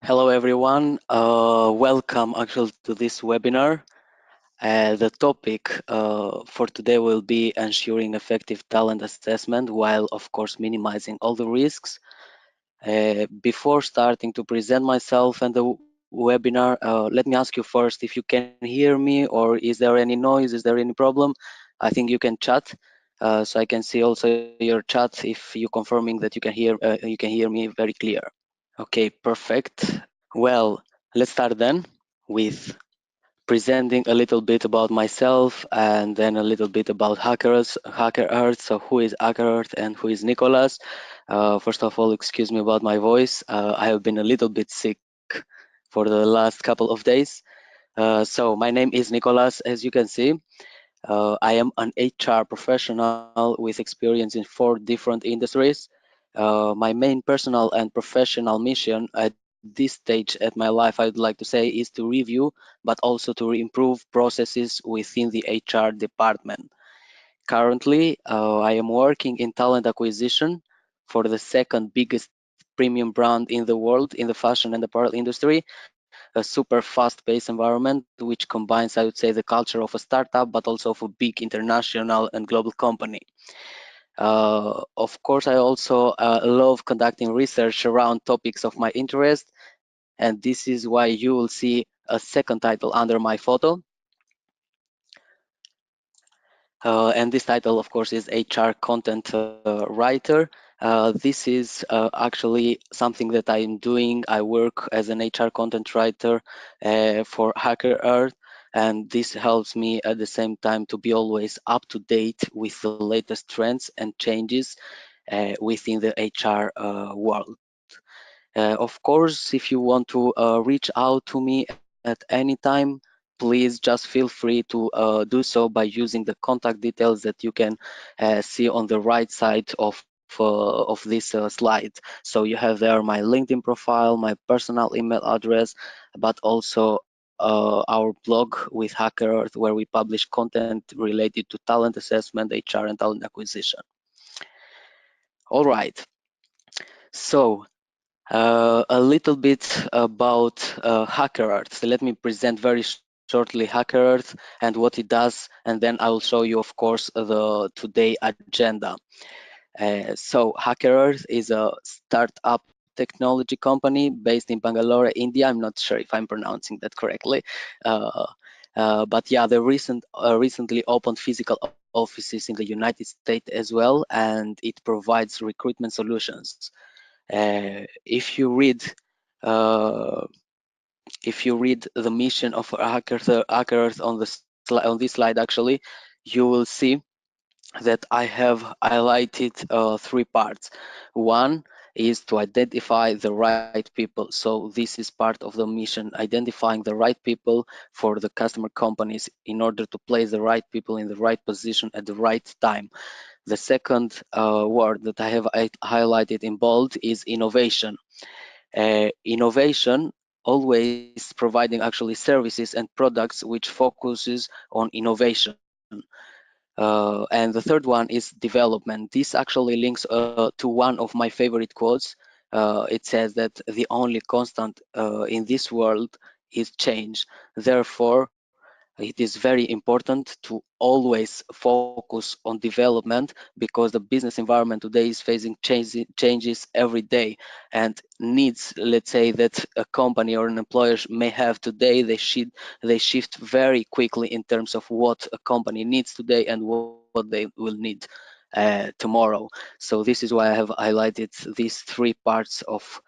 Hello everyone, welcome actually to this webinar. The topic for today will be ensuring effective talent assessment while of course minimizing all the risks. Before starting to present myself and the webinar, let me ask you first if you can hear me or is there any noise, is there any problem? I think you can chat. So I can see also your chat if you confirming that you can hear me very clear. Okay, perfect. Well, let's start then with presenting a little bit about myself and then a little bit about HackerEarth. So who is HackerEarth and who is Nicholas? First of all, excuse me about my voice. I have been a little bit sick for the last couple of days. So my name is Nicholas, as you can see. I am an HR professional with experience in 4 different industries. My main personal and professional mission at this stage at my life, I would like to say, is to review, but also to improve processes within the HR department. Currently, I am working in talent acquisition for the second biggest premium brand in the world in the fashion and apparel industry, a super fast-paced environment which combines, I would say, the culture of a startup, but also of a big international and global company. Of course, I also love conducting research around topics of my interest, and this is why you will see a second title under my photo. And this title, of course, is HR Content Writer. This is actually something that I'm doing. I work as an HR content writer for HackerEarth, and this helps me at the same time to be always up to date with the latest trends and changes within the HR world. Of course, if you want to reach out to me at any time, please just feel free to do so by using the contact details that you can see on the right side of this slide. So you have there my LinkedIn profile, my personal email address, but also our blog with HackerEarth where we publish content related to talent assessment, HR, and talent acquisition. All right. So a little bit about HackerEarth. So let me present very shortly HackerEarth and what it does, and then I will show you, of course, the today agenda. So HackerEarth is a startup technology company based in Bangalore, India. I'm not sure if I'm pronouncing that correctly. Uh, but yeah, they recently opened physical offices in the United States as well, and it provides recruitment solutions. If you read uh, the mission of HackerEarth on this slide, actually, you will see that I have highlighted 3 parts. One is to identify the right people. So this is part of the mission, identifying the right people for the customer companies in order to place the right people in the right position at the right time. The second word that I have highlighted in bold is innovation. Innovation always providing actually services and products which focuses on innovation. And the third one is development. This actually links to one of my favorite quotes. It says that the only constant in this world is change. Therefore, it is very important to always focus on development because the business environment today is facing changes every day, and needs, let's say, that a company or an employer may have today, they shift very quickly in terms of what a company needs today and what they will need tomorrow. So this is why I have highlighted these 3 parts of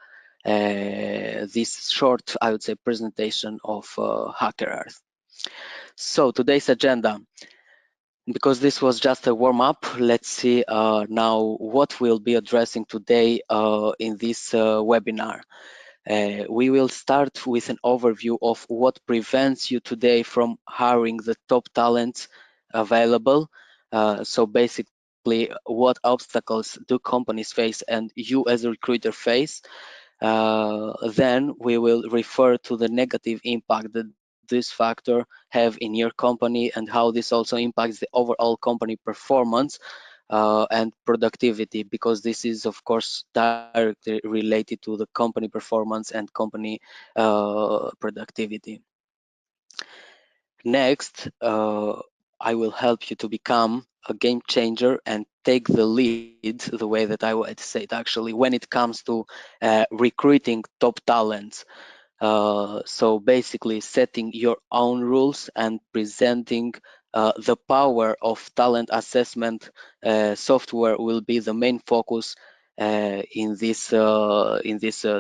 this short, I would say, presentation of HackerEarth. So today's agenda, because this was just a warm-up, let's see now what we'll be addressing today in this webinar. We will start with an overview of what prevents you today from hiring the top talents available. So basically, what obstacles do companies face and you as a recruiter face. Then we will refer to the negative impact that this factor have in your company and how this also impacts the overall company performance. and productivity, because this is of course directly related to the company performance and company productivity. Next, I will help you to become a game changer and take the lead, the way that I would say it actually, when it comes to recruiting top talents. So basically setting your own rules and presenting the power of talent assessment software will be the main focus in this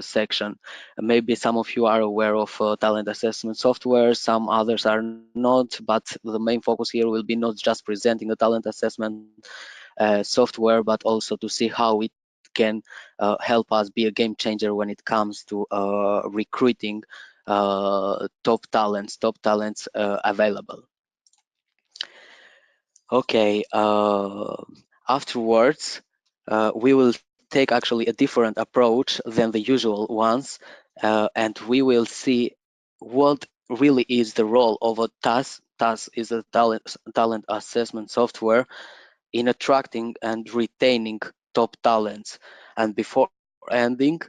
section. Maybe some of you are aware of talent assessment software, some others are not, but the main focus here will be not just presenting the talent assessment software, but also to see how it can help us be a game changer when it comes to recruiting top talents available. Okay, afterwards, we will take actually a different approach than the usual ones, and we will see what really is the role of a task. Task is a talent assessment software in attracting and retaining top talents. And before ending,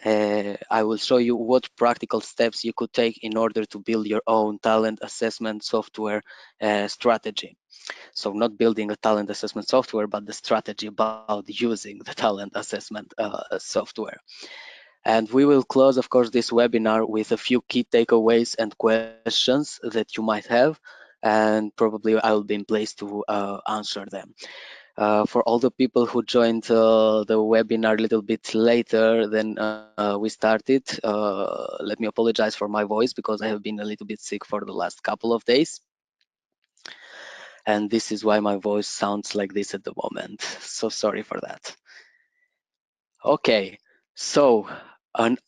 I will show you what practical steps you could take in order to build your own talent assessment software strategy. So not building a talent assessment software, but the strategy about using the talent assessment software. And we will close, of course, this webinar with a few key takeaways and questions that you might have, and probably I will be in place to answer them. For all the people who joined the webinar a little bit later than we started, let me apologize for my voice because I have been a little bit sick for the last couple of days. And this is why my voice sounds like this at the moment. So sorry for that. Okay, so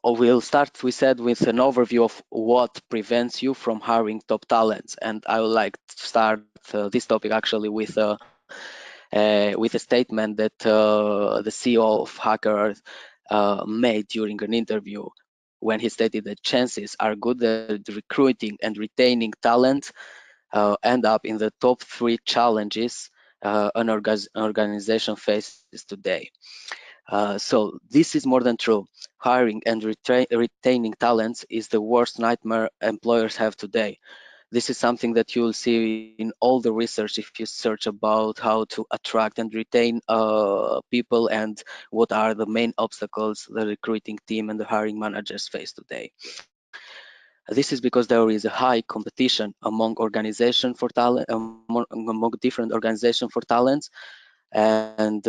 we'll start, we said, with an overview of what prevents you from hiring top talents. And I would like to start this topic actually with a statement that the CEO of HackerEarth made during an interview when he stated that chances are good that recruiting and retaining talent end up in the top 3 challenges an organization faces today. So this is more than true. Hiring and retaining talents is the worst nightmare employers have today. This is something that you will see in all the research if you search about how to attract and retain people and what are the main obstacles the recruiting team and the hiring managers face today. This is because there is a high competition among organization for talent, among different organization for talents, and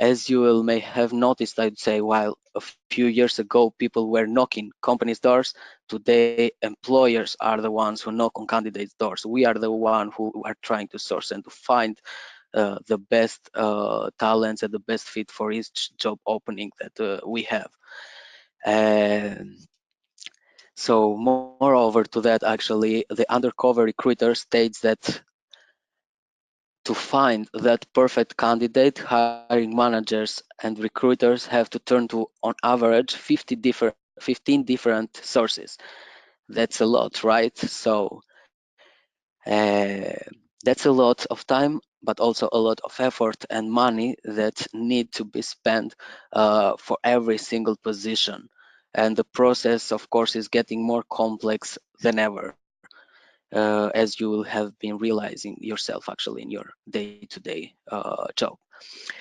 as you will may have noticed, I'd say, while a few years ago people were knocking companies' doors, today employers are the ones who knock on candidates' doors. We are the one who are trying to source and to find the best talents and the best fit for each job opening that we have. And so moreover to that, actually, the undercover recruiter states that to find that perfect candidate, hiring managers and recruiters have to turn to, on average, 15 different sources. That's a lot, right? So that's a lot of time, but also a lot of effort and money that need to be spent for every single position. And the process, of course, is getting more complex than ever, as you will have been realizing yourself actually in your day-to-day job.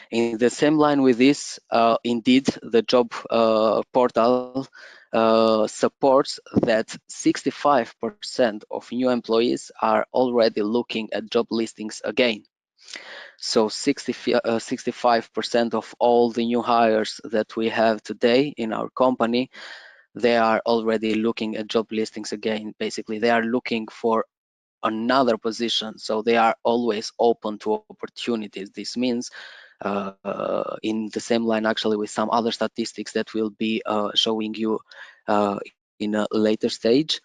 In the same line with this, indeed, the job portal supports that 65% of new employees are already looking at job listings again. So 65% of all the new hires that we have today in our company, they are already looking at job listings again. Basically, they are looking for another position, so they are always open to opportunities. This means in the same line actually with some other statistics that we'll be showing you in a later stage,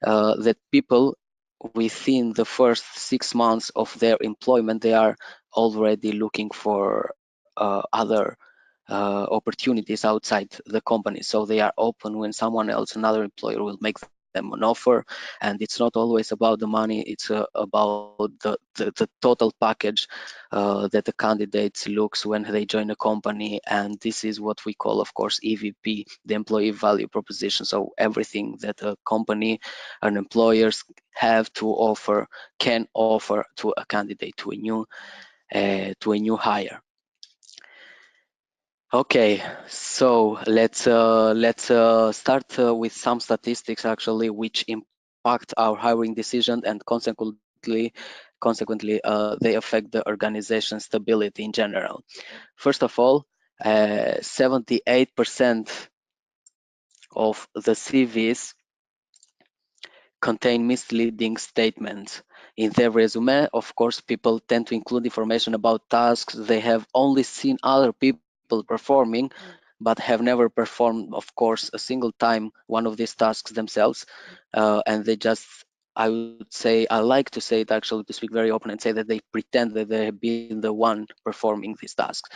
that people within the first 6 months of their employment, they are already looking for other opportunities outside the company. So they are open when someone else, another employer, will make them them an offer. And it's not always about the money, it's about the total package that the candidate looks when they join a company. And this is what we call, of course, EVP, the employee value proposition. So everything that a company and employers have to offer, can offer to a candidate, to a new hire. Okay, so let's start with some statistics actually, which impact our hiring decision, and consequently they affect the organization's stability in general. First of all, 78% of the CVs contain misleading statements. In their resume, of course, people tend to include information about tasks they have only seen other people performing, but have never performed, of course, a single time one of these tasks themselves. And they just, I would say, I like to say it actually, to speak very open and say that they pretend that they have been the one performing these tasks.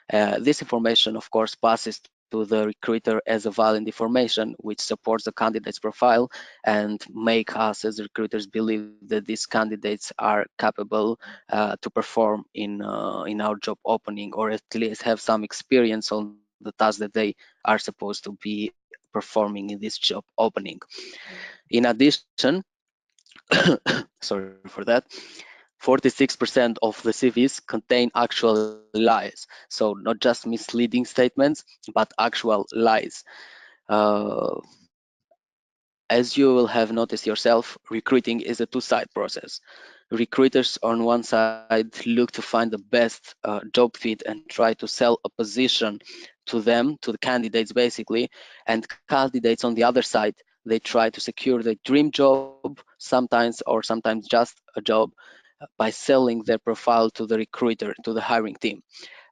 This information, of course, passes to the recruiter as a valid information, which supports the candidate's profile and make us as recruiters believe that these candidates are capable to perform in our job opening, or at least have some experience on the task that they are supposed to be performing in this job opening. In addition, sorry for that, 46% of the CVs contain actual lies. So not just misleading statements, but actual lies. Uh, as you will have noticed yourself, recruiting is a two-side process. Recruiters on one side look to find the best job fit and try to sell a position to them, to the candidates basically, and candidates on the other side, they try to secure the dream job sometimes, or sometimes just a job, by selling their profile to the recruiter, to the hiring team.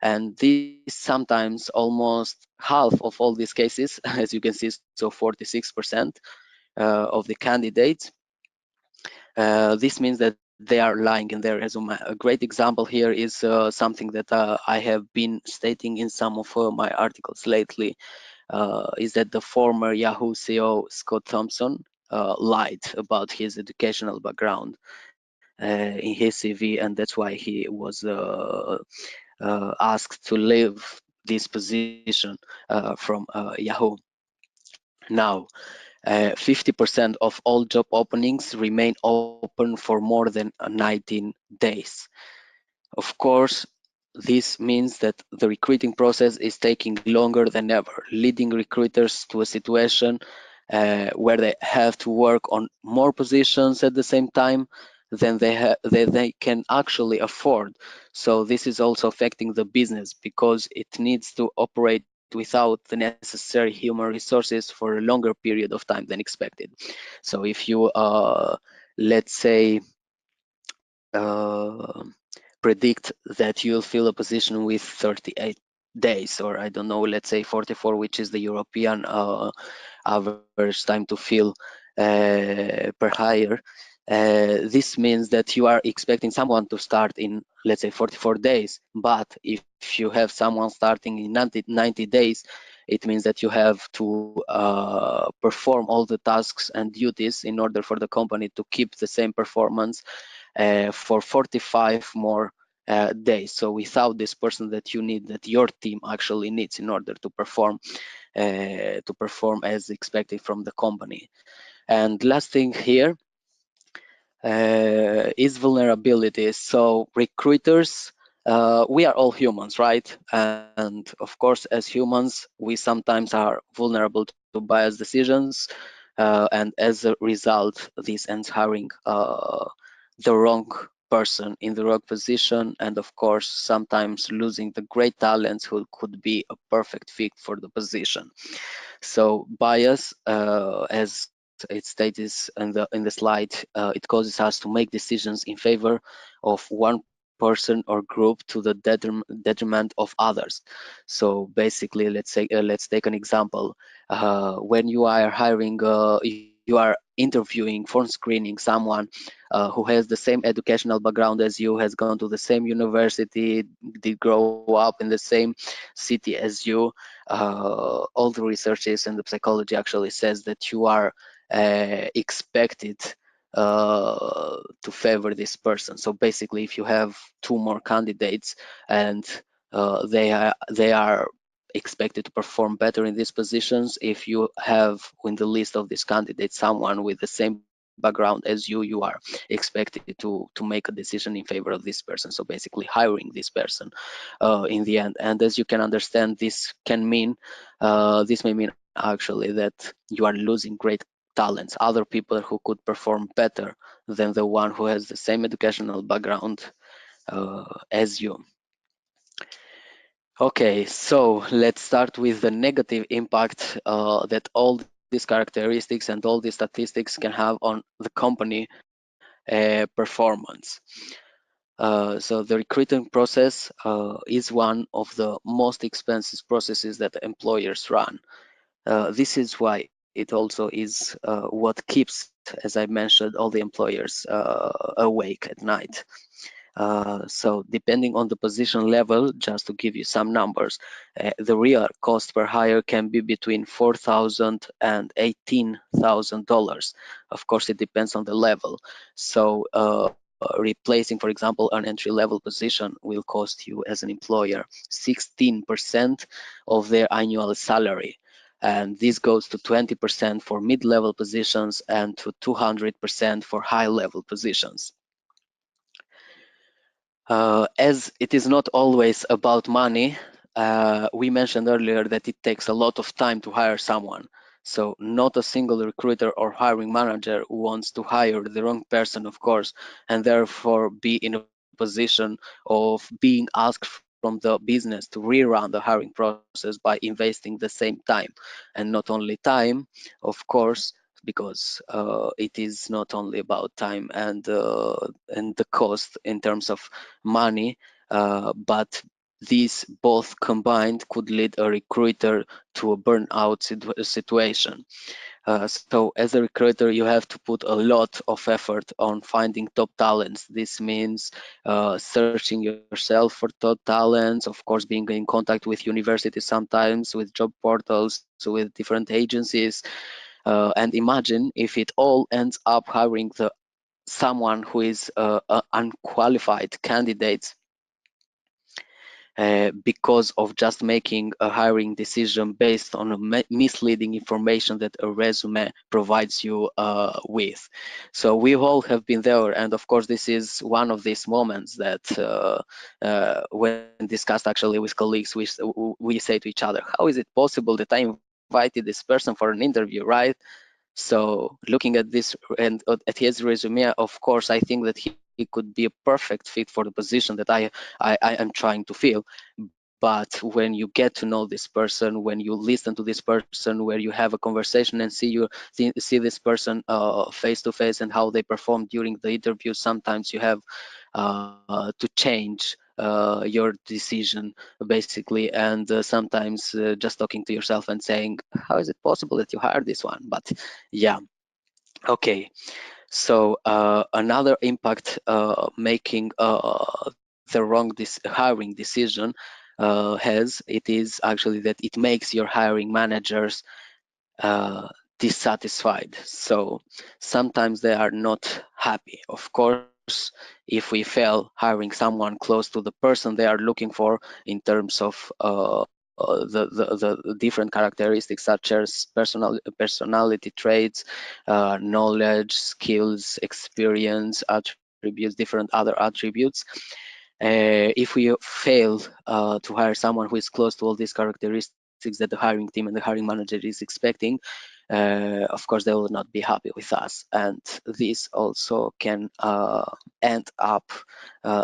And this sometimes almost half of all these cases, as you can see, so 46% of the candidates, this means that they are lying in their resume. A great example here is something that I have been stating in some of my articles lately, is that the former Yahoo CEO Scott Thompson lied about his educational background in his CV, and that's why he was asked to leave this position from Yahoo. Now, 50% of all job openings remain open for more than 19 days. Of course, this means that the recruiting process is taking longer than ever, leading recruiters to a situation where they have to work on more positions at the same time than they can actually afford. So this is also affecting the business because it needs to operate without the necessary human resources for a longer period of time than expected. So if you, let's say, uh, predict that you'll fill a position with 38 days, or I don't know, let's say 44, which is the European average time to fill per hire. This means that you are expecting someone to start in, let's say, 44 days. But if you have someone starting in 90 days, it means that you have to perform all the tasks and duties in order for the company to keep the same performance for 45 more days. So without this person that you need, that your team actually needs in order to perform as expected from the company. And last thing here is vulnerability. So recruiters, we are all humans, right? And of course, as humans, we sometimes are vulnerable to biased decisions, and as a result, this ends hiring the wrong person in the wrong position, and of course, sometimes losing the great talents who could be a perfect fit for the position. So bias, as it states in the slide, it causes us to make decisions in favor of one person or group to the detriment of others. So basically, let's take an example. When you are hiring, you are interviewing, phone screening someone who has the same educational background as you, has gone to the same university, did grow up in the same city as you. All the researches and the psychology actually says that you are expected to favor this person. So basically, if you have two more candidates and they are expected to perform better in these positions, if you have in the list of these candidates someone with the same background as you are expected to make a decision in favor of this person. So basically hiring this person in the end. And as you can understand, this may mean actually that you are losing great talents, other people who could perform better than the one who has the same educational background as you. Okay, so let's start with the negative impact that all these characteristics and all these statistics can have on the company performance. So the recruiting process is one of the most expensive processes that employers run. This is why it also is what keeps, as I mentioned, all the employers awake at night. So depending on the position level, just to give you some numbers, the real cost per hire can be between $4,000 and $18,000. Of course, it depends on the level. So replacing, for example, an entry-level position will cost you as an employer 16% of their annual salary. And this goes to 20% for mid-level positions and to 200% for high-level positions. As it is not always about money, we mentioned earlier that it takes a lot of time to hire someone. So not a single recruiter or hiring manager wants to hire the wrong person, of course, and therefore be in a position of being asked from the business to rerun the hiring process by investing the same time. And not only time, of course, because it is not only about time and the cost in terms of money, but these both combined could lead a recruiter to a burnout situation. So as a recruiter, you have to put a lot of effort on finding top talents. This means searching yourself for top talents, of course, being in contact with universities sometimes, with job portals, with different agencies. And imagine if it all ends up hiring someone who is unqualified candidate because of just making a hiring decision based on a misleading information that a resume provides you with. So we all have been there, and of course this is one of these moments that when discussed actually with colleagues, we say to each other, how is it possible that I invited this person for an interview, right? So looking at this and at his resume, of course, I think that he could be a perfect fit for the position that I am trying to fill. But when you get to know this person, when you listen to this person, where you have a conversation and see this person face to face and how they perform during the interview, sometimes you have to change your decision basically, and sometimes just talking to yourself and saying, how is it possible that you hired this one? But yeah, okay. So another impact making the wrong hiring decision it is actually that it makes your hiring managers dissatisfied. So sometimes they are not happy. Of course, if we fail hiring someone close to the person they are looking for in terms of the different characteristics such as personality traits, knowledge, skills, experience, attributes, different other attributes. If we fail to hire someone who is close to all these characteristics that the hiring team and the hiring manager is expecting, of course they will not be happy with us, and this also can end up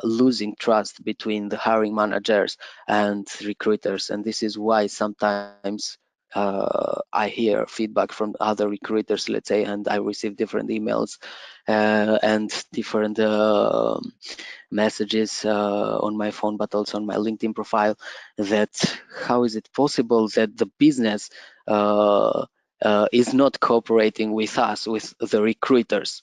losing trust between the hiring managers and recruiters. And this is why sometimes I hear feedback from other recruiters, let's say, and I receive different emails and different messages on my phone, but also on my LinkedIn profile, that how is it possible that the business is not cooperating with us, with the recruiters.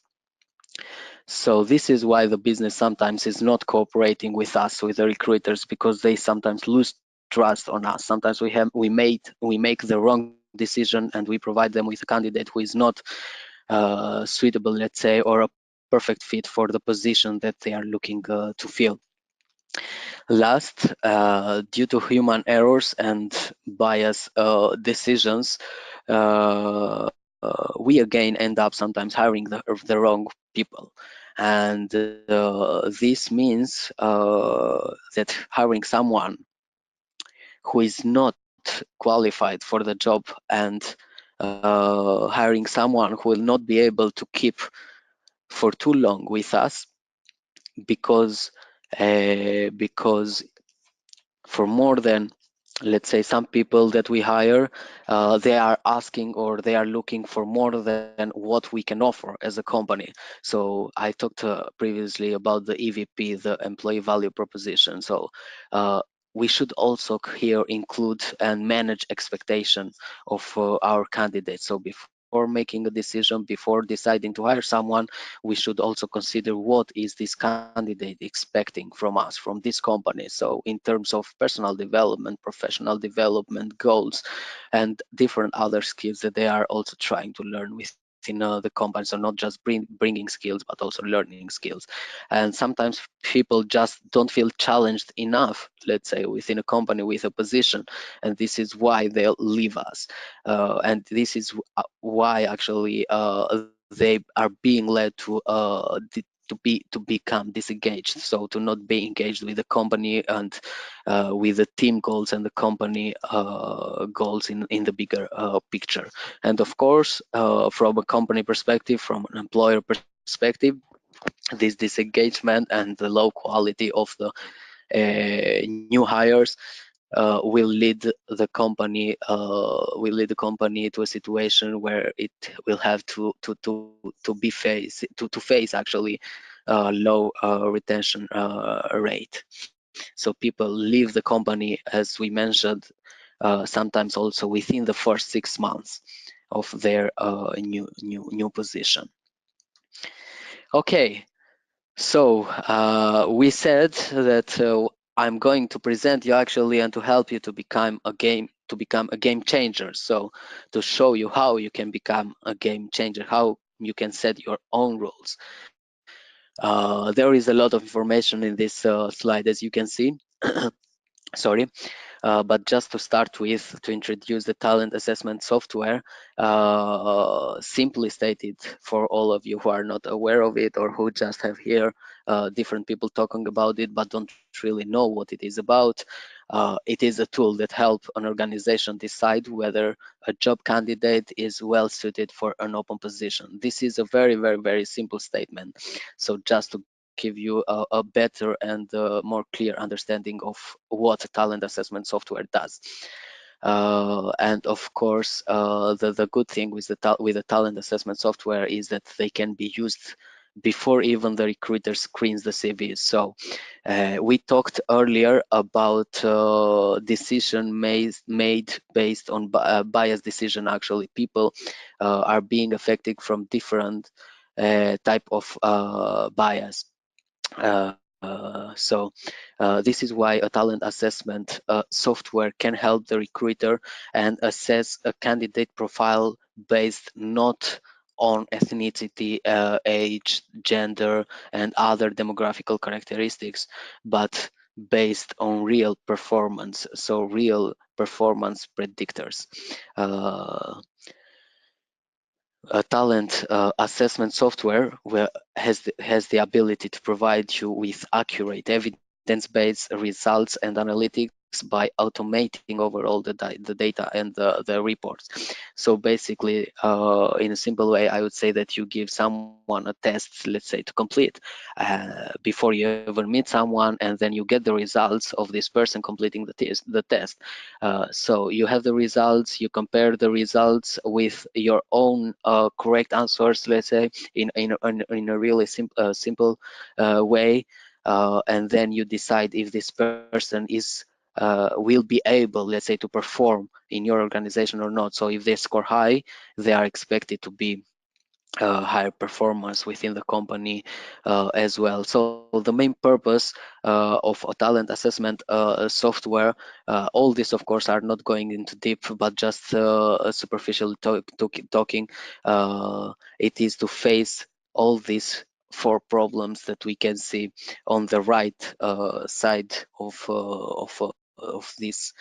So this is why the business sometimes is not cooperating with us, with the recruiters, because they sometimes lose trust on us. Sometimes we make the wrong decision and we provide them with a candidate who is not suitable, let's say, or a perfect fit for the position that they are looking to fill. Last, due to human errors and bias decisions, we again end up sometimes hiring the wrong people. And this means that hiring someone who is not qualified for the job and hiring someone who will not be able to keep for too long with us because for more than, let's say, some people that we hire, they are asking or they are looking for more than what we can offer as a company. So I talked previously about the EVP, the employee value proposition. So uh, we should also here include and manage expectation of our candidates. So before making a decision, before deciding to hire someone, we should also consider what is this candidate expecting from us, from this company. So in terms of personal development, professional development, goals, and different other skills that they are also trying to learn within the company. So not just bringing skills, but also learning skills. And sometimes people just don't feel challenged enough, let's say, within a company with a position, and this is why they'll leave us. And this is why actually they are being led to become disengaged, so to not be engaged with the company and with the team goals and the company goals in the bigger picture. And of course, from a company perspective, from an employer perspective, this disengagement and the low quality of the new hires will lead the company to a situation where it will have to face actually low retention rate. So people leave the company, as we mentioned, sometimes also within the first 6 months of their new position. Okay, so we said that I'm going to present you actually and to help you to become a game changer. So to show you how you can become a game changer, how you can set your own rules. There is a lot of information in this slide, as you can see. Sorry. But just to start with, to introduce the talent assessment software, simply stated for all of you who are not aware of it or who just have here different people talking about it but don't really know what it is about, it is a tool that helps an organization decide whether a job candidate is well suited for an open position. This is a very, very, very simple statement. So just to give you a better and more clear understanding of what a talent assessment software does. And of course, the good thing with the talent assessment software is that they can be used before even the recruiter screens the CVs. So we talked earlier about decision made based on bias decision. Actually, people are being affected from different type of bias. This is why a talent assessment software can help the recruiter and assess a candidate profile based not on ethnicity, age, gender, and other demographical characteristics, but based on real performance, so real performance predictors. A talent assessment software has the ability to provide you with accurate evidence-based results and analytics by automating overall the data and the reports. So basically, in a simple way, I would say that you give someone a test, let's say, to complete before you ever meet someone, and then you get the results of this person completing the test. So you have the results, you compare the results with your own correct answers, let's say, in a really simple way, and then you decide if this person will be able, let's say, to perform in your organization or not. So if they score high, they are expected to be higher performance within the company as well. So the main purpose of a talent assessment software, all this of course are not going into deep, but just superficial talking. It is to face all these four problems that we can see on the right side of this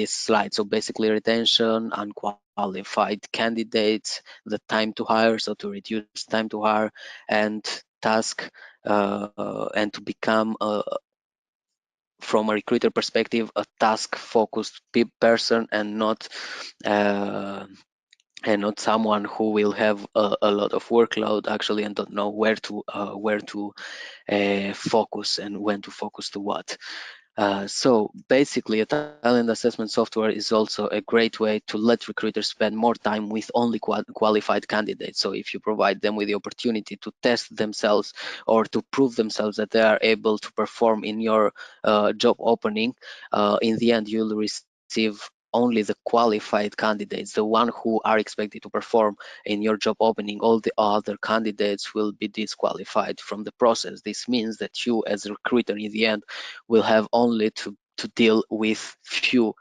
slide. So basically retention, unqualified candidates, the time to hire, so to reduce time to hire, and task, and to become from a recruiter perspective a task focused person, uh, and not someone who will have a lot of workload actually and don't know where to focus and when to focus to what. So basically, a talent assessment software is also a great way to let recruiters spend more time with only qualified candidates. So if you provide them with the opportunity to test themselves or to prove themselves that they are able to perform in your job opening, in the end you'll receive only the qualified candidates, the one who are expected to perform in your job opening. All the other candidates will be disqualified from the process. This means that you as a recruiter in the end will have only to deal with few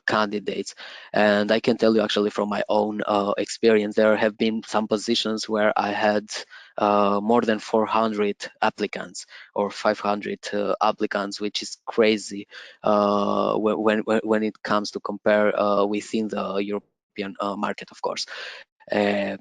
candidates. And I can tell you actually from my own experience, there have been some positions where I had more than 400 applicants or 500 applicants, which is crazy when it comes to compare within the European market, of course. Uh,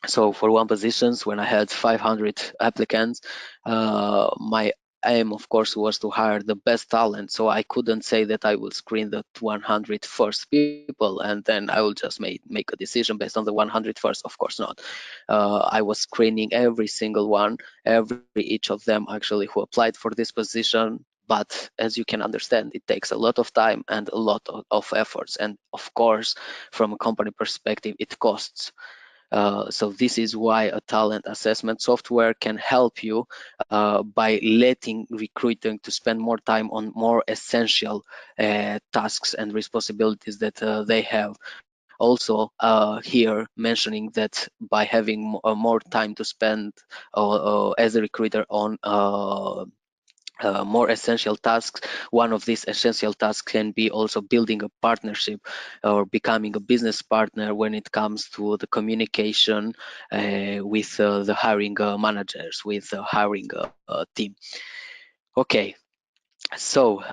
so for one positions, when I had 500 applicants, my aim, of course, was to hire the best talent. So I couldn't say that I will screen the 100 first people and then I will just make a decision based on the 100 first. Of course not. I was screening every single one, every each of them actually who applied for this position. But as you can understand, it takes a lot of time and a lot of efforts. And of course, from a company perspective, it costs. So this is why a talent assessment software can help you by letting recruiting to spend more time on more essential tasks and responsibilities that they have. Also, here mentioning that by having more time to spend as a recruiter on more essential tasks. One of these essential tasks can be also building a partnership or becoming a business partner when it comes to the communication with the hiring managers, with the hiring team. Okay, so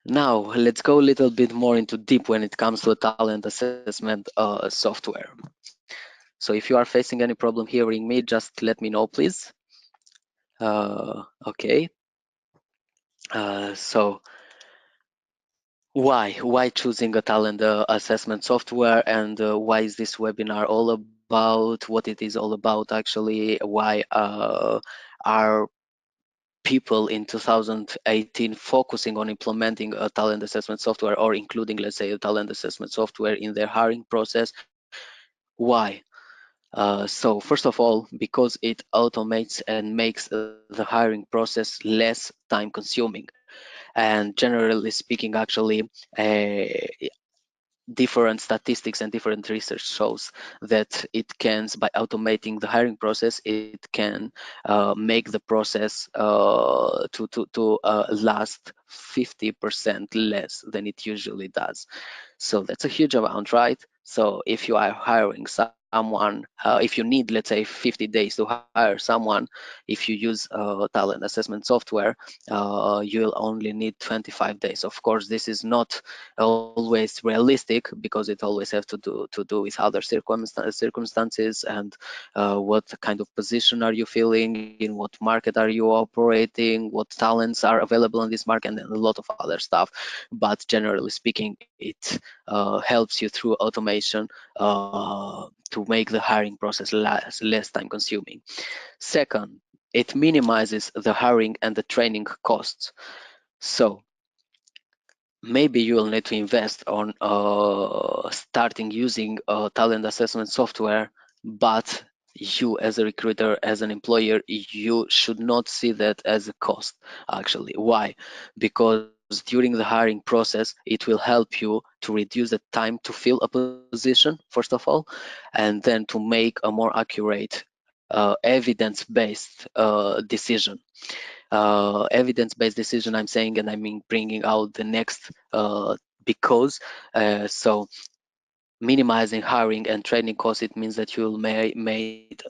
now let's go a little bit more into deep when it comes to a talent assessment software. So if you are facing any problem hearing me, just let me know, please. Okay. So why choosing a talent assessment software, and why is this webinar all about, what it is all about actually, why are people in 2018 focusing on implementing a talent assessment software or including, let's say, a talent assessment software in their hiring process? Why? So first of all, because it automates and makes the hiring process less time consuming. And generally speaking, actually, different statistics and different research shows that it can, by automating the hiring process, it can make the process to last 50% less than it usually does. So that's a huge amount, right? So if you are hiring someone, if you need, let's say, 50 days to hire someone, if you use talent assessment software, you'll only need 25 days. Of course, this is not always realistic because it always has to do with other circumstances and what kind of position are you filling, in what market are you operating, what talents are available on this market, and a lot of other stuff. But generally speaking, it helps you through automation to make the hiring process less time consuming. Second, it minimizes the hiring and the training costs. So maybe you will need to invest on starting using talent assessment software, but you as a recruiter, as an employer, you should not see that as a cost actually. Why? Because during the hiring process, it will help you to reduce the time to fill a position, first of all, and then to make a more accurate evidence-based decision. Evidence-based decision, I'm saying, and I mean bringing out the next because. So minimizing hiring and training costs, it means that you'll made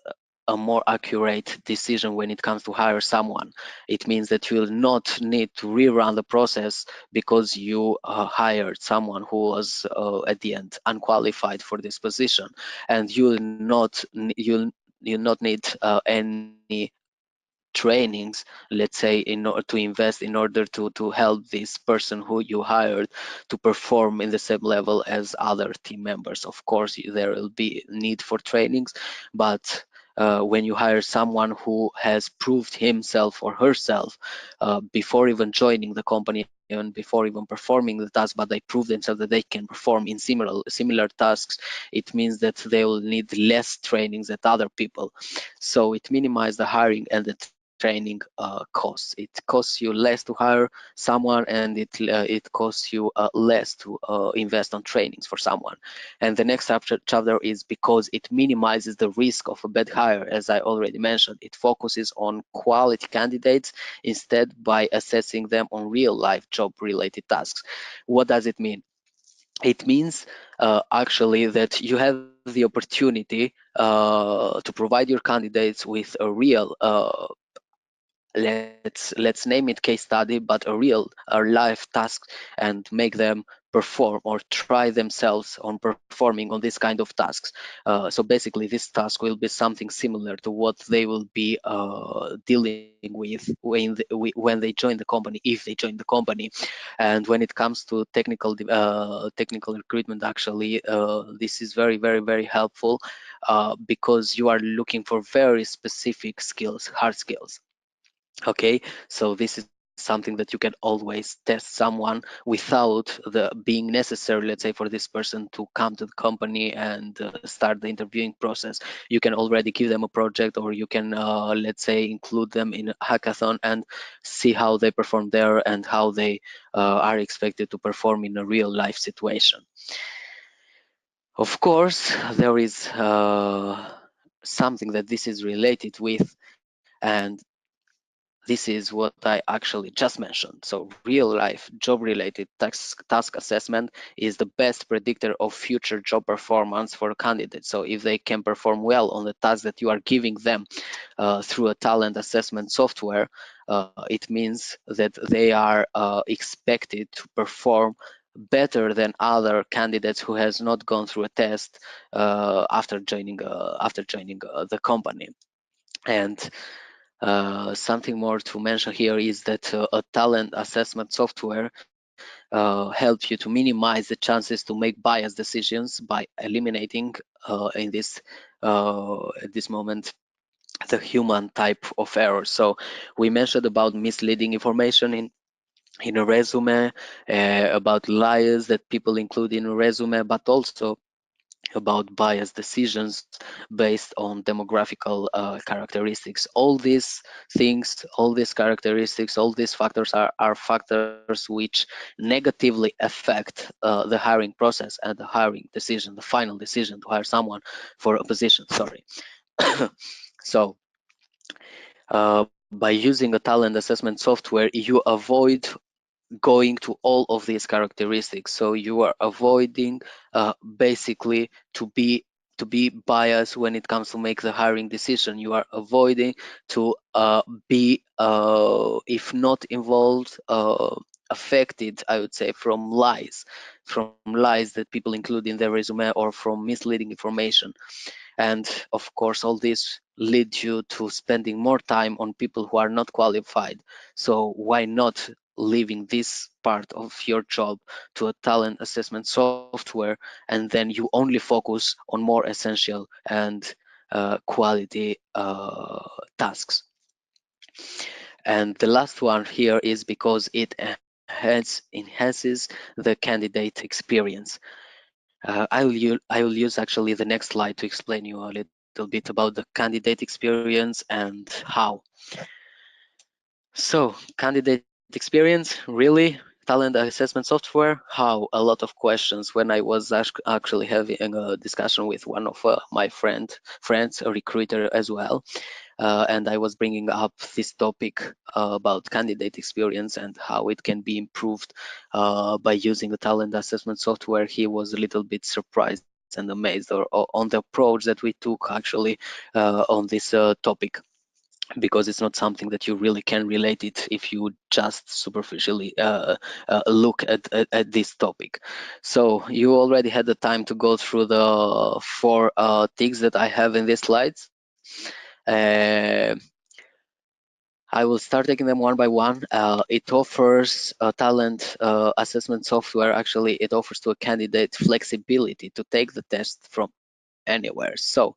a more accurate decision when it comes to hire someone. It means that you'll not need to rerun the process because you hired someone who was at the end unqualified for this position, and you'll not need any trainings, let's say, in order to invest in order to help this person who you hired to perform in the same level as other team members. Of course, there will be need for trainings, but when you hire someone who has proved himself or herself before even joining the company and before even performing the task, but they prove themselves that they can perform in similar tasks, it means that they will need less trainings than other people. So it minimizes the hiring and the training costs. It costs you less to hire someone, and it costs you less to invest on trainings for someone. And the next chapter is because it minimizes the risk of a bad hire. As I already mentioned, it focuses on quality candidates instead by assessing them on real life job related tasks. What does it mean? It means actually that you have the opportunity to provide your candidates with a real let's name it case study, but a real life task, and make them perform or try themselves on performing on this kind of tasks. So basically, this task will be something similar to what they will be dealing with when they join the company, if they join the company. And when it comes to technical recruitment, actually, this is very helpful because you are looking for very specific skills, hard skills. Okay, so this is something that you can always test someone without the being necessary, let's say, for this person to come to the company and start the interviewing process. You can already give them a project, or you can let's say include them in a hackathon and see how they perform there and how they are expected to perform in a real life situation. Of course, there is something that this is related with, and this is what I actually just mentioned. So real life job related task assessment is the best predictor of future job performance for a candidate. So if they can perform well on the task that you are giving them through a talent assessment software, it means that they are expected to perform better than other candidates who has not gone through a test after joining the company. And something more to mention here is that a talent assessment software helps you to minimize the chances to make biased decisions by eliminating at this moment the human type of error. So we mentioned about misleading information in a resume, about lies that people include in a resume, but also about biased decisions based on demographical characteristics. All these things, all these characteristics, all these factors are factors which negatively affect the hiring process and the hiring decision, the final decision to hire someone for a position. Sorry. So by using a talent assessment software, you avoid going to all of these characteristics. So you are avoiding basically to be biased when it comes to make the hiring decision. You are avoiding to be if not involved, affected, I would say, from lies that people include in their resume, or from misleading information. And of course, all this leads you to spending more time on people who are not qualified. So why not leaving this part of your job to a talent assessment software, and then you only focus on more essential and quality tasks. And the last one here is because it enhances the candidate experience. I will use actually the next slide to explain you a little bit about the candidate experience and how. So candidate experience, really, talent assessment software? How? A lot of questions. When I was actually having a discussion with one of my friends, a recruiter as well, and I was bringing up this topic about candidate experience and how it can be improved by using the talent assessment software. He was a little bit surprised and amazed on the approach that we took actually on this topic, because it's not something that you really can relate it if you just superficially look at this topic. So you already had the time to go through the four ticks that I have in these slides. I will start taking them one by one. It offers talent assessment software. Actually, it offers to a candidate flexibility to take the test from anywhere. So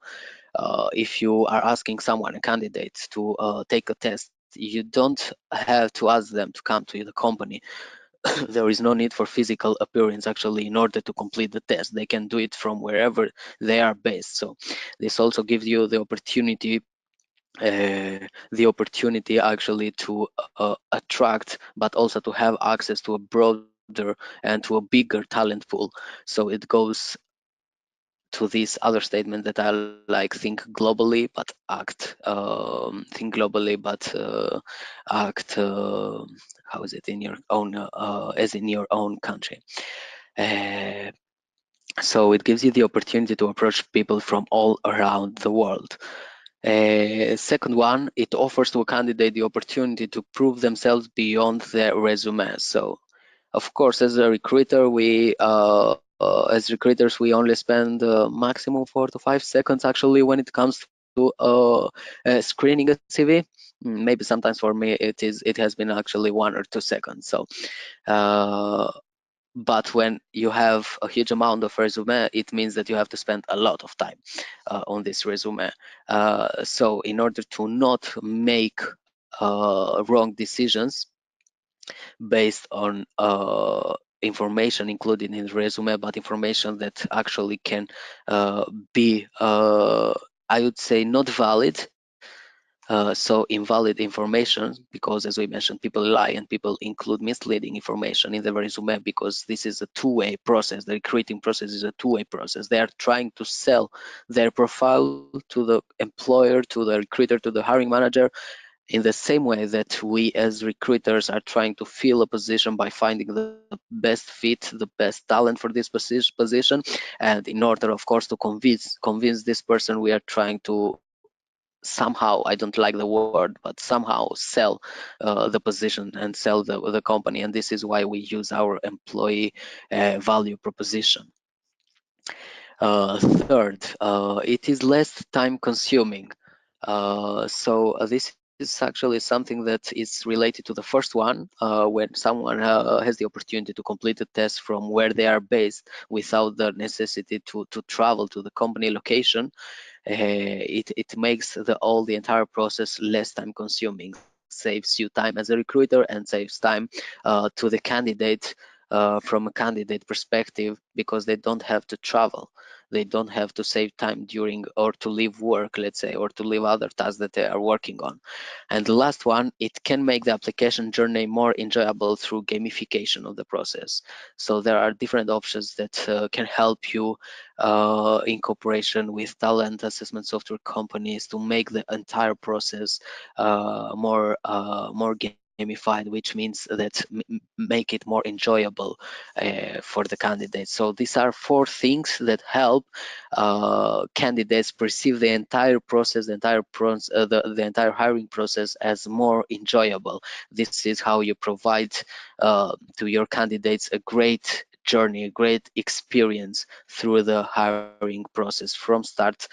if you are asking someone, a candidate, to take a test, you don't have to ask them to come to the company. There is no need for physical appearance actually in order to complete the test. They can do it from wherever they are based. So this also gives you the opportunity actually to attract, but also to have access to a broader and to a bigger talent pool. So it goes to this other statement that I like: think globally but act. Think globally but act. How is it in your own, as in your own country? Uh, so it gives you the opportunity to approach people from all around the world. Second one, it offers to a candidate the opportunity to prove themselves beyond their resume. So, of course, as a recruiter, as recruiters, we only spend maximum 4 to 5 seconds actually when it comes to screening a CV. Maybe sometimes for me it has been actually 1 or 2 seconds. So. But when you have a huge amount of resume, it means that you have to spend a lot of time on this resume. So in order to not make wrong decisions based on information included in the resume, but information that actually can be, I would say, not valid. So invalid information, because as we mentioned, people lie and people include misleading information in the resume, because this is a two-way process. The recruiting process is a two-way process. They are trying to sell their profile to the employer, to the recruiter, to the hiring manager, in the same way that we as recruiters are trying to fill a position by finding the best fit, the best talent for this position. And in order, of course, to convince this person, we are trying to somehow, I don't like the word, but somehow sell the position and sell the company. And this is why we use our employee value proposition. Third, it is less time consuming. So this is actually something that is related to the first one. When someone has the opportunity to complete a test from where they are based without the necessity to travel to the company location, it makes the entire process less time consuming, saves you time as a recruiter, and saves time to the candidate from a candidate perspective, because they don't have to travel. They don't have to save time during or to leave work, let's say, or to leave other tasks that they are working on. And the last one, it can make the application journey more enjoyable through gamification of the process. So there are different options that can help you in cooperation with talent assessment software companies to make the entire process more gamified, which means that make it more enjoyable for the candidates. So these are four things that help candidates perceive the entire process, the entire hiring process as more enjoyable. This is how you provide to your candidates a great journey, a great experience through the hiring process from start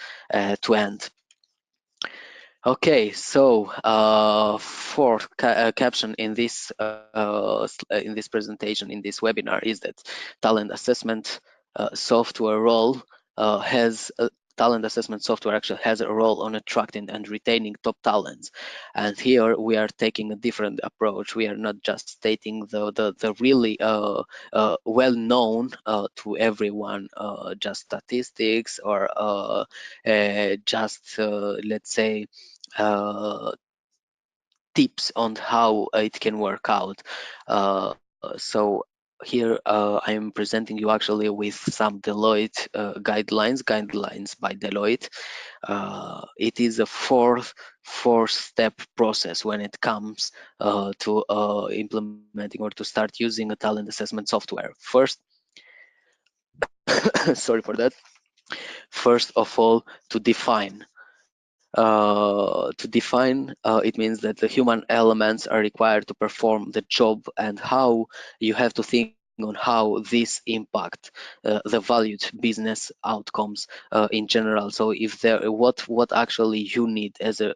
to end. Okay, so fourth caption in this presentation, in this webinar, is that talent assessment software role has talent assessment software actually has a role on attracting and retaining top talents. And here we are taking a different approach. We are not just stating the really well-known to everyone just statistics, or just let's say uh, tips on how it can work out. So here I am presenting you actually with some Deloitte guidelines by Deloitte. It is a four-step process when it comes to implementing or to start using a talent assessment software. First, sorry for that. First of all, to define. It means that the human elements are required to perform the job, and how you have to think on how this impact the valued business outcomes in general. So if there, what actually you need as a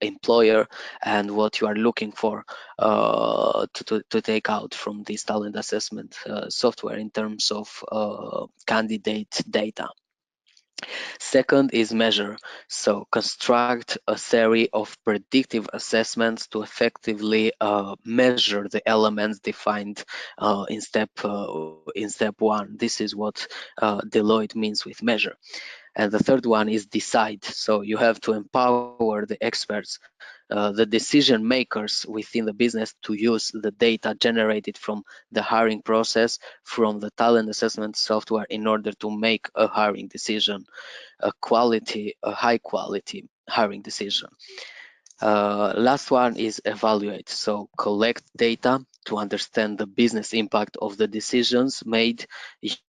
employer, and what you are looking for to take out from this talent assessment software in terms of candidate data. Second is measure. So construct a series of predictive assessments to effectively measure the elements defined in step one. This is what Deloitte means with measure. And the third one is decide. So you have to empower the experts, the decision makers within the business, to use the data generated from the hiring process, from the talent assessment software, in order to make a hiring decision, a high quality hiring decision. Last one is evaluate. So collect data to understand the business impact of the decisions made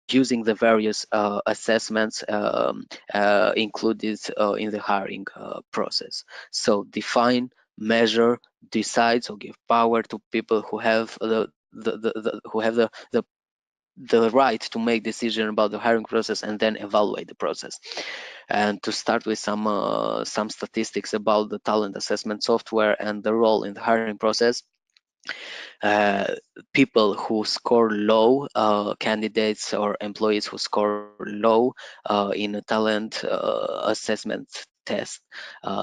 using the various assessments included in the hiring process. So define, measure, decide. So give power to people who have the right to make decision about the hiring process, and then evaluate the process. And to start with some statistics about the talent assessment software and the role in the hiring process. Uh, People who score low, candidates or employees who score low in a talent assessment test,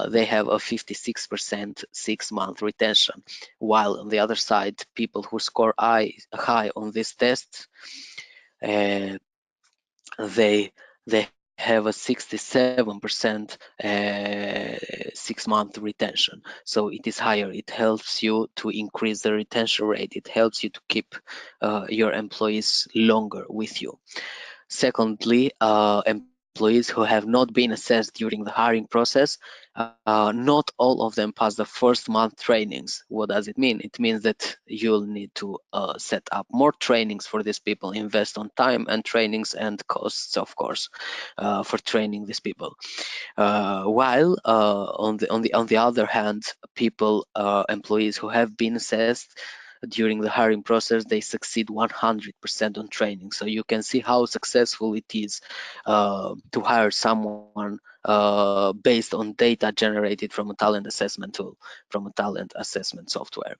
they have a 56% 6-month retention, while on the other side, people who score high on this test, uh, they have a 67% 6-month retention. So it is higher. It helps you to increase the retention rate. It helps you to keep your employees longer with you. Secondly, employees who have not been assessed during the hiring process, not all of them pass the first month trainings. What does it mean? It means that you'll need to set up more trainings for these people, invest on time and trainings and costs, of course, for training these people. While on the other hand, employees who have been assessed during the hiring process, they succeed 100% on training. So you can see how successful it is to hire someone based on data generated from a talent assessment tool, from a talent assessment software.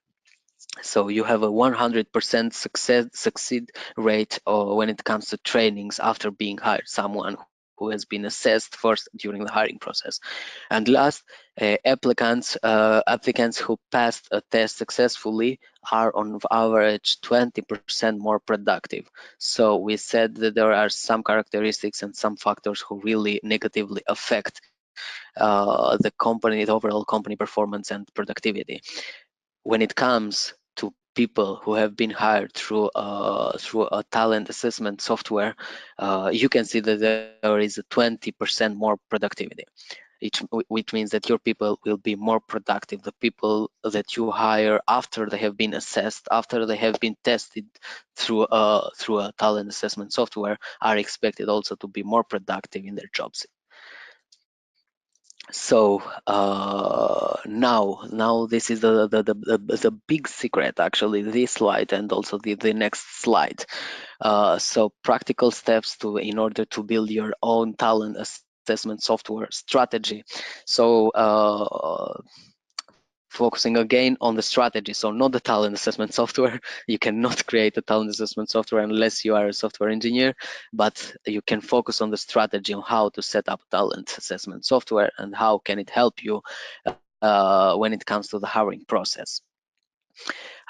So you have a 100% succeed rate when it comes to trainings after being hired, someone who has been assessed first during the hiring process. And last, applicants who passed a test successfully are on average 20% more productive. So we said that there are some characteristics and some factors who really negatively affect the overall company performance and productivity. When it comes to people who have been hired through a talent assessment software, you can see that there is a 20% more productivity, which means that your people will be more productive. The people that you hire after they have been assessed, after they have been tested through a talent assessment software, are expected also to be more productive in their jobs. So now this is the big secret, actually, this slide and also the next slide. So practical steps in order to build your own talent assessment software strategy. So focusing again on the strategy, so not the talent assessment software. You cannot create a talent assessment software unless you are a software engineer, but you can focus on the strategy on how to set up talent assessment software and how can it help you when it comes to the hiring process.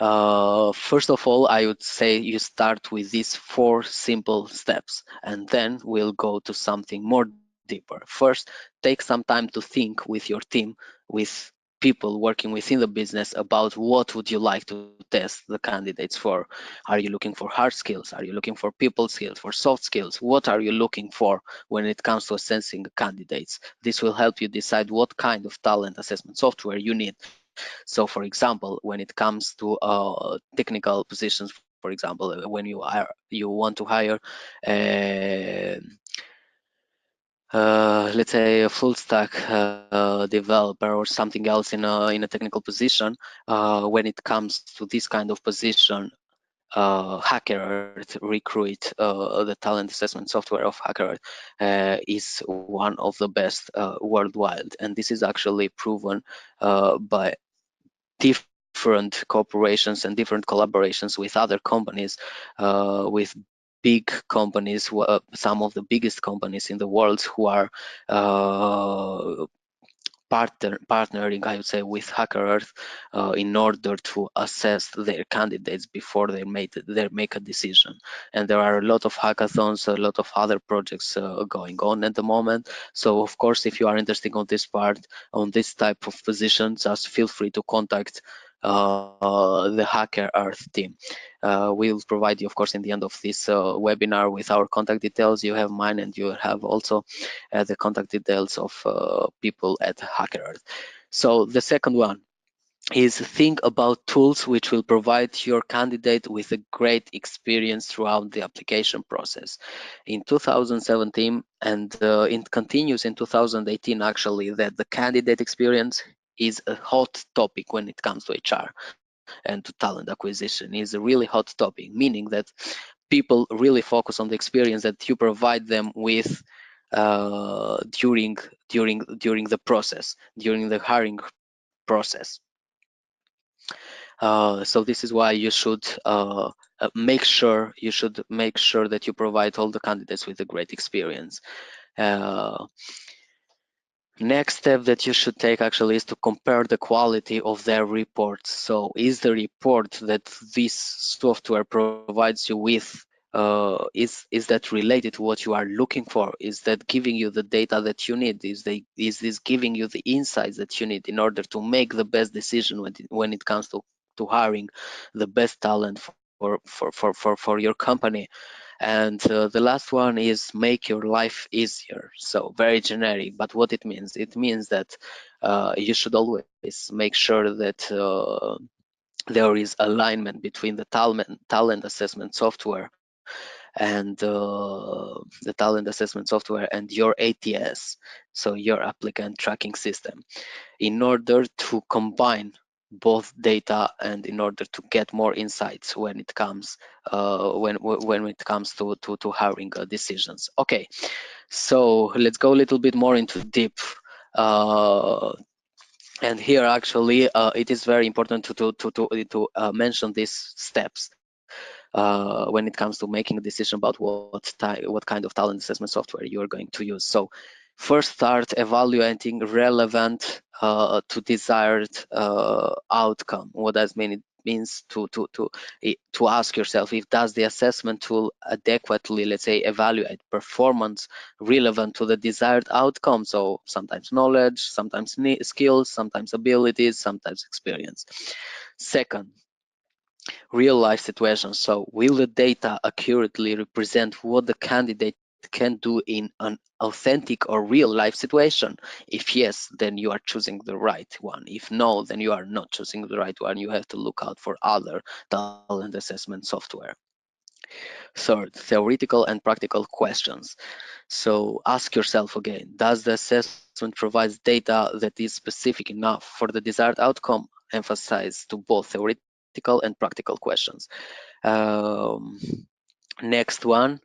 First of all, I would say you start with these 4 simple steps, and then we'll go to something more deeper. First, take some time to think with your team, with people working within the business about what would you like to test the candidates for. Are you looking for hard skills? Are you looking for people skills, for soft skills? What are you looking for when it comes to assessing candidates? This will help you decide what kind of talent assessment software you need. So for example, when it comes to technical positions, for example, when you want to hire let's say a full stack developer or something else in a technical position, when it comes to this kind of position, HackerEarth, Recruit, the talent assessment software of HackerEarth, is one of the best worldwide, and this is actually proven by different corporations and different collaborations with other companies, with big companies, some of the biggest companies in the world who are partnering, I would say, with HackerEarth in order to assess their candidates before they make a decision. And there are a lot of hackathons, a lot of other projects going on at the moment. So of course, if you are interested on this part, on this type of position, just feel free to contact the HackerEarth team. We'll provide you, of course, in the end of this webinar with our contact details. You have mine, and you have also the contact details of people at HackerEarth. So the second one is think about tools which will provide your candidate with a great experience throughout the application process. In 2017, and it continues in 2018 actually, that the candidate experience is a hot topic when it comes to HR and to talent acquisition. Is a really hot topic, meaning that people really focus on the experience that you provide them with during the process, during the hiring process. So this is why you should make sure that you provide all the candidates with a great experience. Next step that you should take actually is to compare the quality of their reports. So is the report that this software provides you with, is that related to what you are looking for? Is that giving you the data that you need? Is this giving you the insights that you need in order to make the best decision when it comes to hiring the best talent for your company? And the last one is make your life easier. So very generic, but what it means that you should always make sure that there is alignment between the talent assessment software and the talent assessment software and your ATS, so your applicant tracking system, in order to combine both data and in order to get more insights when it comes to hiring decisions. Okay, so let's go a little bit more into deep. And here actually it is very important to mention these steps when it comes to making a decision about what kind of talent assessment software you are going to use. So first, start evaluating relevant to desired outcome. What does mean? It means to ask yourself, if does the assessment tool adequately, let's say, evaluate performance relevant to the desired outcome? So sometimes knowledge, sometimes skills, sometimes abilities, sometimes experience. Second, real life situations. So will the data accurately represent what the candidate can do in an authentic or real life situation? If yes, then you are choosing the right one. If no, then you are not choosing the right one. You have to look out for other talent assessment software. Third, theoretical and practical questions. So ask yourself again, does the assessment provide data that is specific enough for the desired outcome? Emphasize to both theoretical and practical questions. Um, Next one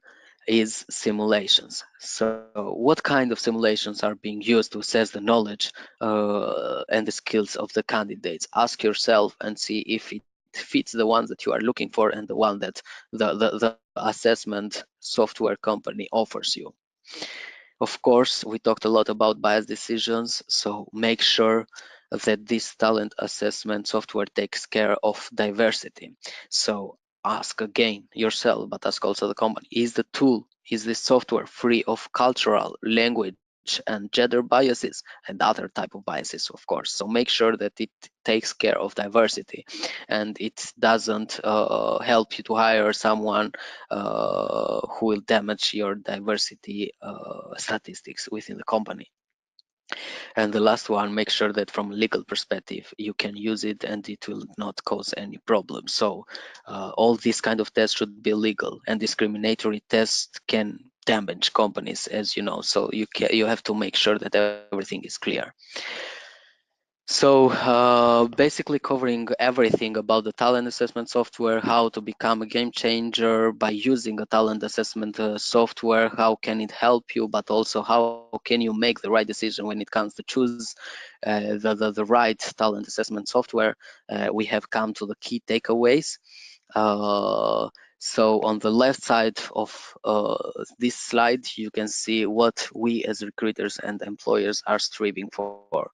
is simulations. So what kind of simulations are being used to assess the knowledge and the skills of the candidates? Ask yourself and see if it fits the ones that you are looking for and the one that the assessment software company offers you. Of course, we talked a lot about bias decisions, so make sure that this talent assessment software takes care of diversity. So ask again yourself, but ask also the company, is the tool, is this software free of cultural, language, and gender biases and other type of biases, of course. So make sure that it takes care of diversity and it doesn't help you to hire someone who will damage your diversity statistics within the company. And the last one, make sure that from a legal perspective, you can use it and it will not cause any problem. So all these kind of tests should be legal, and discriminatory tests can damage companies, as you know. So you have to make sure that everything is clear. So basically covering everything about the talent assessment software, how to become a game changer by using a talent assessment software, how can it help you, but also how can you make the right decision when it comes to choose the right talent assessment software. We have come to the key takeaways. So on the left side of this slide, you can see what we as recruiters and employers are striving for.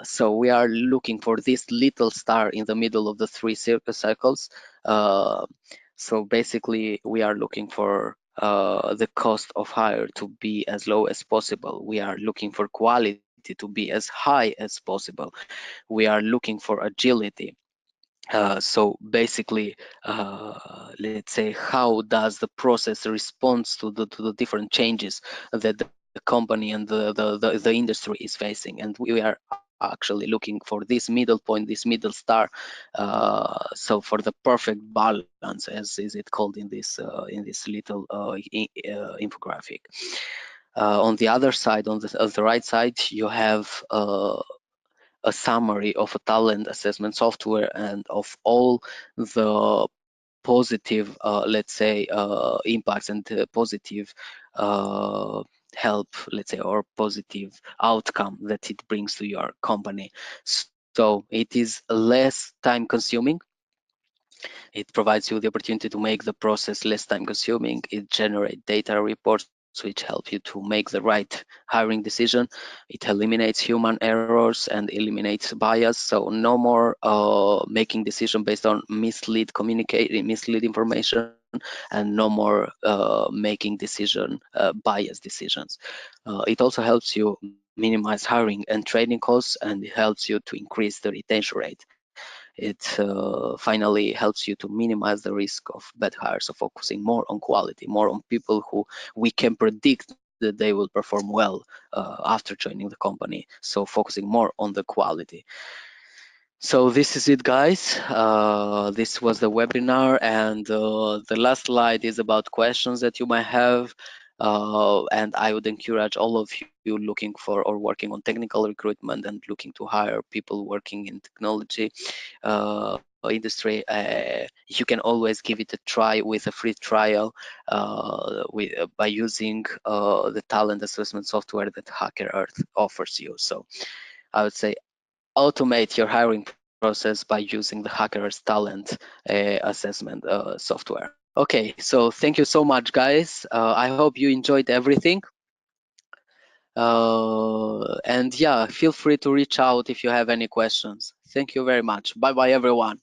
So we are looking for this little star in the middle of the three circles. So basically, we are looking for the cost of hire to be as low as possible. We are looking for quality to be as high as possible. We are looking for agility. So basically, let's say, how does the process respond to the different changes that the company and the industry is facing? And we are actually looking for this middle point, this middle star. So for the perfect balance, as is it called in this little infographic. On the other side, on the right side, you have a summary of a talent assessment software and of all the positive, let's say, impacts and positive help, let's say, or positive outcome that it brings to your company. So it is less time consuming. It provides you the opportunity to make the process less time consuming. It generates data reports which help you to make the right hiring decision. It eliminates human errors and eliminates bias. So no more making decision based on mislead information, and no more making biased decisions. It also helps you minimize hiring and training costs, and it helps you to increase the retention rate. It finally helps you to minimize the risk of bad hires, so focusing more on quality, more on people who we can predict that they will perform well after joining the company. So focusing more on the quality. So this is it, guys. This was the webinar, and the last slide is about questions that you might have. And I would encourage all of you looking for or working on technical recruitment and looking to hire people working in technology industry. You can always give it a try with a free trial by using the talent assessment software that HackerEarth offers you. So I would say automate your hiring process by using the HackerEarth talent assessment software. Okay, so thank you so much, guys. I hope you enjoyed everything. And yeah, feel free to reach out if you have any questions. Thank you very much. Bye bye, everyone.